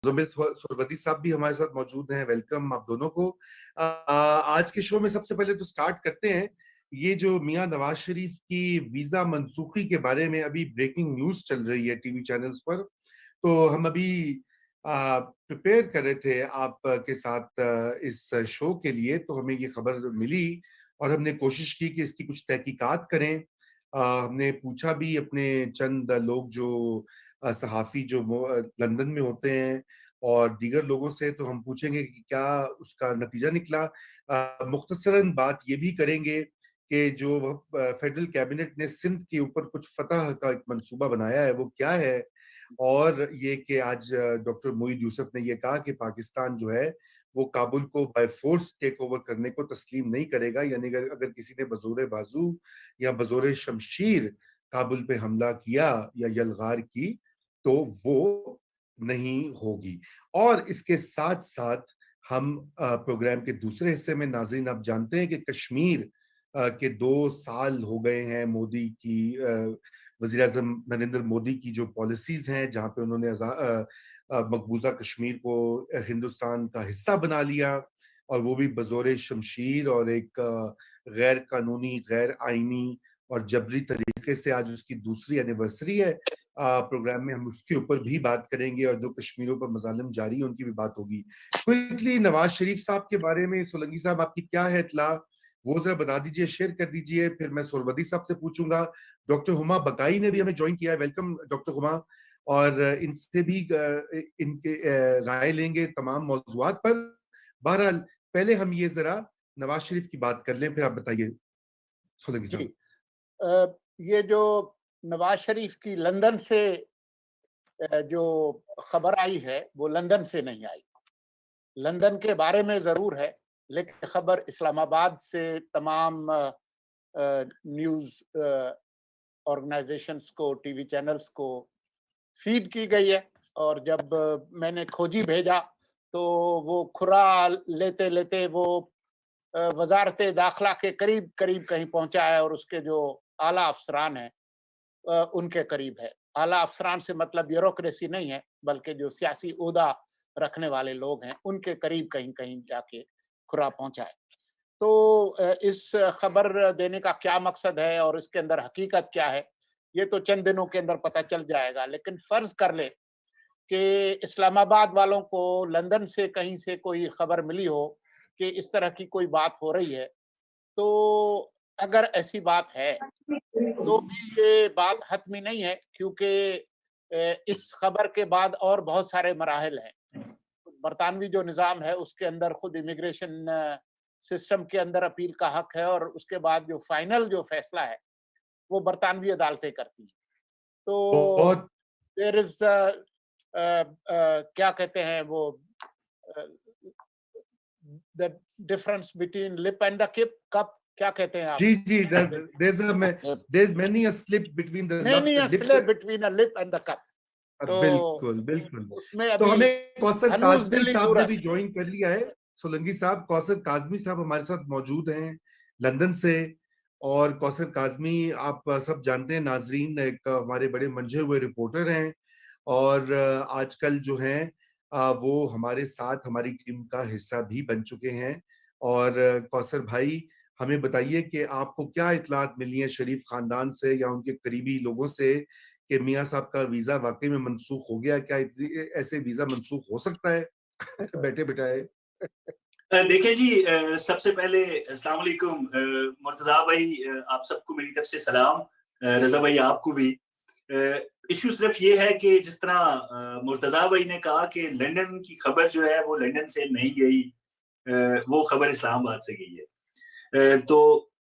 जुमिल सुरवती साहब भी हमारे साथ मौजूद हैं। वेलकम आप दोनों को। आज के शो में सबसे पहले तो स्टार्ट करते हैं। ये जो मियां नवाज शरीफ की वीजा मनसूखी के बारे में अभी ब्रेकिंग न्यूज चल रही है टीवी चैनल्स पर, तो हम अभी प्रिपेयर कर रहे थे आप के साथ इस शो के लिए, तो हमें ये खबर मिली और हमने कोशिश की कि इसकी कुछ तहकीकात करें। हमने पूछा भी अपने चंद लोग जो सहाफ़ी जो लंदन में होते हैं और दीगर लोगों से, तो हम पूछेंगे कि क्या उसका नतीजा निकला। मुख्तसरन बात ये भी करेंगे कि जो फेडरल कैबिनेट ने सिंध के ऊपर कुछ फतह का एक मंसूबा बनाया है वो क्या है, और ये कि आज डॉक्टर मोईद यूसुफ ने ये कहा कि पाकिस्तान जो है वो काबुल को बाय फोर्स टेक ओवर करने को तस्लीम नहीं करेगा, यानी अगर किसी ने बजोरे बाजू या बजोरे शमशीर काबुल पे हमला किया या यलगार की तो वो नहीं होगी। और इसके साथ साथ हम प्रोग्राम के दूसरे हिस्से में, नाज़रीन आप जानते हैं कि कश्मीर के 2 साल हो गए हैं मोदी की, वज़ीर आज़म नरेंद्र मोदी की जो पॉलिसीज हैं, जहाँ पे उन्होंने मकबूजा कश्मीर को हिंदुस्तान का हिस्सा बना लिया, और वो भी बज़ोरे शमशीर और एक गैर कानूनी, गैर आईनी और जबरी तरीके से। आज उसकी दूसरी एनिवर्सरी है। प्रोग्राम में हम उसके ऊपर भी बात करेंगे और जो कश्मीरों पर मजालिम जारी है उनकी भी बात होगी। क्विकली नवाज शरीफ साहब के बारे में सोलंकी साहब आपकी क्या है इत्तला, वो जरा बता दीजिए, शेयर कर दीजिए, फिर मैं सोरवदी साहब से पूछूंगा। डॉक्टर हुमा बकाई ने भी हमें ज्वाइन किया है, वेलकम डॉक्टर हुमा, और इनसे भी इनके राय लेंगे तमाम मौजूआत पर। बहरहाल पहले हम ये जरा नवाज शरीफ की बात कर लें, फिर आप बताइए सोलंकी साहब। ये जो नवाज शरीफ की लंदन से जो खबर आई है वो लंदन से नहीं आई। लंदन के बारे में जरूर है, लेकिन खबर इस्लामाबाद से तमाम न्यूज ऑर्गेनाइजेशंस को, टीवी चैनल्स को फीड की गई है। और जब मैंने खोजी भेजा तो वो खुरा लेते लेते वो वजारत दाखिला के करीब करीब कहीं पहुंचा है, और उसके जो आला अफसरान हैं उनके करीब है। आला अफसरान से मतलब ब्यूरोक्रेसी नहीं है, बल्कि जो सियासी ओहदा रखने वाले लोग हैं उनके करीब कहीं कहीं जाके खुरा पहुंचा है। तो इस खबर देने का क्या मकसद है और इसके अंदर हकीकत क्या है, ये तो चंद दिनों के अंदर पता चल जाएगा। लेकिन फर्ज कर ले कि इस्लामाबाद वालों को लंदन से कहीं से कोई खबर मिली हो कि इस तरह की कोई बात हो रही है, तो अगर ऐसी बात है तो भी ये बात हतमी नहीं है, क्योंकि इस खबर के बाद और बहुत सारे मराहिल हैं। बरतानवी जो निज़ाम है उसके अंदर खुद इमिग्रेशन सिस्टम के अंदर अपील का हक है, और उसके बाद जो फाइनल जो फैसला है वो बरतानवी अदालतें करती हैं। तो देयर इज क्या कहते हैं वो, the difference between lip and the cup, क्या कहते हैं आप? जी जी, there's many a slip between the lip. between a lip and the cup. तो बिल्कुल बिल्कुल। उसमें तो अभी हमें कौसर हनूज काजमी दिल्ली साहब ने दूर भी ज्वाइन कर लिया है। सोलंकी साहब, कौसर काजमी साहब हमारे साथ मौजूद हैं लंदन से। और कौसर काजमी आप सब जानते हैं नाजरीन, एक हमारे बड़े मंझे हुए रिपोर्टर हैं, और आजकल जो हैं वो हमारे साथ हमारी टीम का हिस्सा भी बन चुके हैं। और कौसर भाई, हमें बताइए कि आपको क्या इतलात मिली है शरीफ खानदान से या उनके करीबी लोगों से कि मियां साहब का वीजा वाकई में मनसूख हो गया? क्या ऐसे वीजा मनसूख हो सकता है बैठे बिठाए? देखें जी, सबसे पहले अस्सलाम वालेकुम मुर्तजा भाई, आप सबको मेरी तरफ से सलाम। रजा भाई आपको भी। इशू सिर्फ ये है कि जिस तरह मुर्तजा भाई ने कहा कि लंदन की खबर जो है वो लंदन से नहीं गई, वो खबर इस्लामाबाद से गई है। तो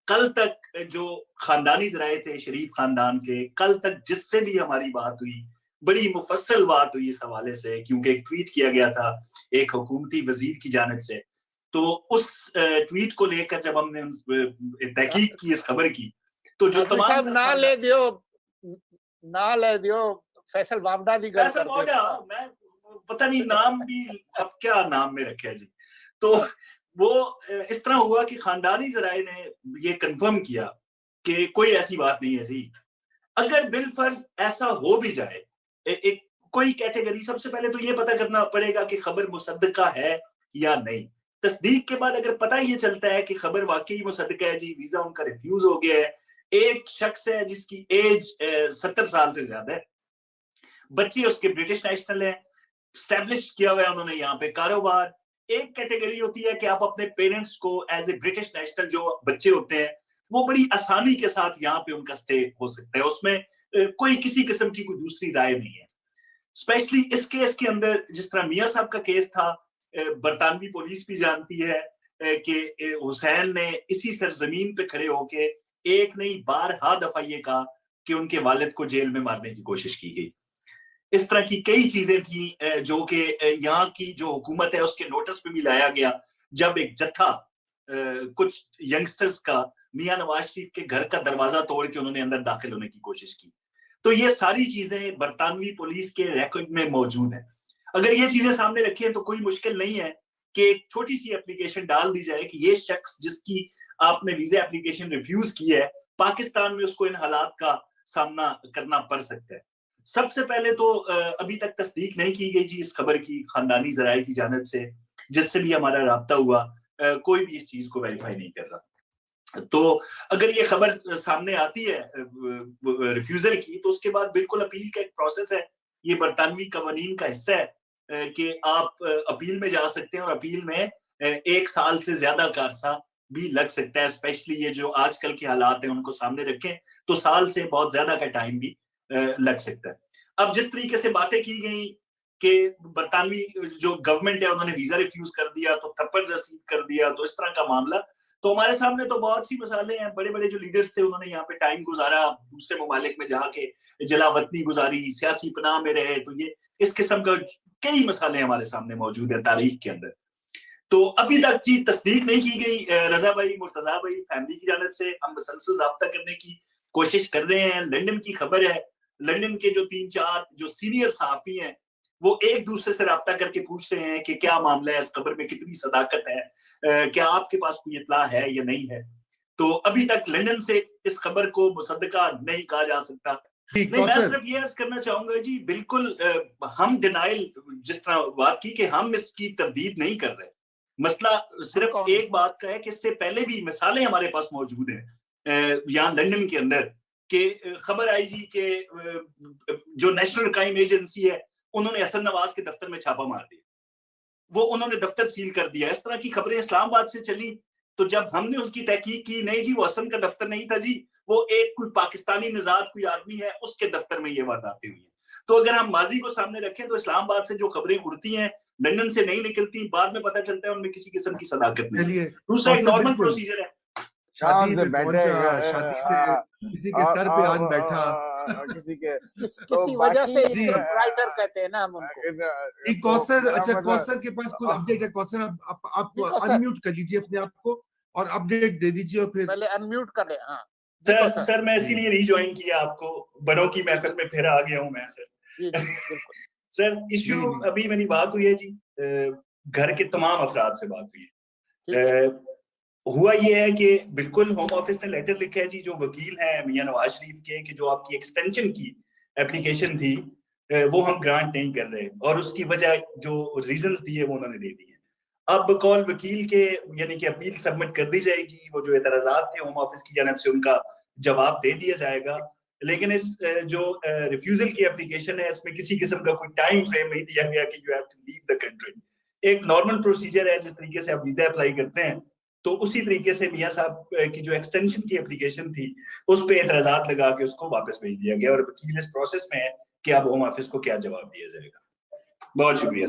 कल तक जो खानदानी जराए थे शरीफ खानदान के, कल तक जिससे भी हमारी बात हुई, बड़ी मुफस्सल बात हुई इस हवाले से, क्योंकि एक ट्वीट किया गया था एक हुकूमती वजीर की जानिब से। तो उस ट्वीट को लेकर जब हमने तहकीक की इस खबर की, तो जो तमाम ना ले दियो फैसल वावडा दी गल कर दो। मैं पता नहीं नाम भी अब क्या नाम में रखे जी। तो वो इस तरह हुआ कि खानदानी जराए ने ये कंफर्म किया कि कोई ऐसी बात नहीं है जी। अगर बिलफर्ज ऐसा हो भी जाए, एक कोई कैटेगरी, सबसे पहले तो ये पता करना पड़ेगा कि खबर मुसद्दका है या नहीं। तस्दीक के बाद अगर पता ये चलता है कि खबर वाकई मुसद्दका है जी, वीजा उनका रिफ्यूज हो गया है, एक शख्स है जिसकी एज 70 साल से ज्यादा है, बच्चे उसके ब्रिटिश नेशनल है, स्टैब्लिश किया हुआ है उन्होंने यहाँ पे कारोबार। एक कैटेगरी होती है कि आप अपने पेरेंट्स को एज ए ब्रिटिश नेशनल, जो बच्चे होते हैं वो बड़ी आसानी के साथ यहाँ पे उनका स्टे हो सकता है, उसमें कोई किसी किस्म की कोई दूसरी राय नहीं है। स्पेशली इस केस के अंदर जिस तरह मियां साहब का केस था, बरतानवी पुलिस भी जानती है कि हुसैन ने इसी सरजमीन पे खड़े होके एक नहीं बारहा दफा ये कहा कि उनके वालिद को जेल में मारने की कोशिश की गई। इस तरह की कई चीजें थी जो कि यहाँ की जो हुकूमत है उसके नोटिस पे भी लाया गया, जब एक जत्था कुछ यंगस्टर्स का मियां नवाज शरीफ के घर का दरवाजा तोड़ के उन्होंने अंदर दाखिल होने की कोशिश की। तो ये सारी चीजें बरतानवी पुलिस के रिकॉर्ड में मौजूद है। अगर ये चीजें सामने रखें तो कोई मुश्किल नहीं है कि एक छोटी सी एप्लीकेशन डाल दी जाए कि ये शख्स जिसकी आपने वीजा एप्लीकेशन रिफ्यूज की है, पाकिस्तान में उसको इन हालात का सामना करना पड़ सकता है। सबसे पहले तो अभी तक तस्दीक नहीं की गई जी इस खबर की खानदानी जराए की जानिब से, जिससे भी हमारा राब्ता हुआ, कोई भी इस चीज को वेरीफाई नहीं कर रहा। तो अगर ये खबर सामने आती है रिफ्यूजल की, तो उसके बाद बिल्कुल अपील का एक प्रोसेस है, ये बरतानवी कवानीन का हिस्सा है कि आप अपील में जा सकते हैं और अपील में 1 साल से ज्यादा का अरसा भी लग सकता है। स्पेशली ये जो आजकल के हालात हैं उनको सामने रखें तो साल से बहुत ज्यादा का टाइम भी लग सकता है। अब जिस तरीके से बातें की गई कि बरतानवी जो गवर्नमेंट है उन्होंने वीजा रिफ्यूज कर दिया तो थप्पड़ रसीद कर दिया, तो इस तरह का मामला, तो हमारे सामने तो बहुत सी मिसालें हैं। बड़े बड़े जो लीडर्स थे उन्होंने यहाँ पे टाइम गुजारा, दूसरे ममालिक में जाके जलावतनी गुजारी, सियासी पनाह में रहे, तो ये इस किस्म का कई मिसालें हमारे सामने मौजूद है तारीख के अंदर। तो अभी तक जी तस्दीक नहीं की गई। रजा भाई, मुर्तजा भाई, फैमिली की जानिब से हम मुसलसल राब्ता करने की कोशिश कर रहे हैं। लंदन की खबर है, लंदन के जो 3-4 जो सीनियर सहाफी हैं वो एक दूसरे से राब्ता करके पूछ रहे हैं कि क्या मामला है, इस खबर में कितनी सदाकत है, क्या आपके पास कोई इत्ला है या नहीं है। तो अभी तक लंदन से इस खबर को मुसद्दका नहीं कहा जा सकता। नहीं, मैं सिर्फ ये अर्ज करना चाहूंगा जी, बिल्कुल हम डिनाइल जिस तरह बात की कि हम इसकी तरदीद नहीं कर रहे, मसला सिर्फ एक बात का है कि इससे पहले भी मिसालें हमारे पास मौजूद हैं यहाँ लंदन के अंदर, कि खबर आई जी के जो नेशनल क्राइम एजेंसी है उन्होंने हसन नवाज के दफ्तर में छापा मार दिया, वो उन्होंने दफ्तर सील कर दिया। इस तरह की खबरें इस्लामाबाद से चली, तो जब हमने उसकी तहकीक की, नहीं जी वो हसन का दफ्तर नहीं था जी, वो एक कोई पाकिस्तानी निजात कोई आदमी है उसके दफ्तर में ये वारदातें हुई है। तो अगर हम माजी को सामने रखें तो इस्लामाबाद से जो खबरें उड़ती हैं लंदन से नहीं निकलती, बाद में पता चलता है उनमें किसी किस्म की सदाकत नहीं है। दूसरा एक नॉर्मल प्रोसीजर है, शादी से किसी के सर पे हाथ बैठा, किसी वजह से राइटर कहते हैं ना हम उनको। कौसर, अच्छा कौसर के पास कोई अपडेट है? कौसर आप अनम्यूट कर लीजिए अपने आप को और अपडेट दे दीजिए, और फिर पहले अनम्यूट कर ले। हाँ सर मैं इसीलिए रिजॉइन किया आपको, बड़ों की महफिल में फिर आ गया हूँ मैं सर। सर इश्यू अभी मेरी बात हुई है जी, घर के तमाम अफराद से बात हुई है। हुआ ये है कि बिल्कुल होम ऑफिस ने लेटर लिखा है जी, जो वकील हैं मियां नवाज शरीफ के, कि जो आपकी एक्सटेंशन की एप्लीकेशन थी वो हम ग्रांट नहीं कर रहे, और उसकी वजह जो रीजंस दिए वो उन्होंने दे दिए। अब कॉल वकील के यानी कि अपील सबमिट कर दी जाएगी, वो जो एतराजात थे होम ऑफिस की जानिब से उनका जवाब दे दिया जाएगा। लेकिन इस जो रिफ्यूजल की एप्लीकेशन है इसमें किसी किस्म का कोई टाइम फ्रेम नहीं दिया गया कि you have to leave the country. एक नॉर्मल प्रोसीजर है, जिस तरीके से आप वीजा अप्लाई करते हैं तो उसी तरीके से मियां साहब की जो एक्सटेंशन की एप्लीकेशन थी उस पे एतराजात लगा के उसको वापस भेज दिया गया, और वकील इस प्रोसेस में है कि अब होम ऑफिस को क्या जवाब दिया जाएगा। बहुत शुक्रिया।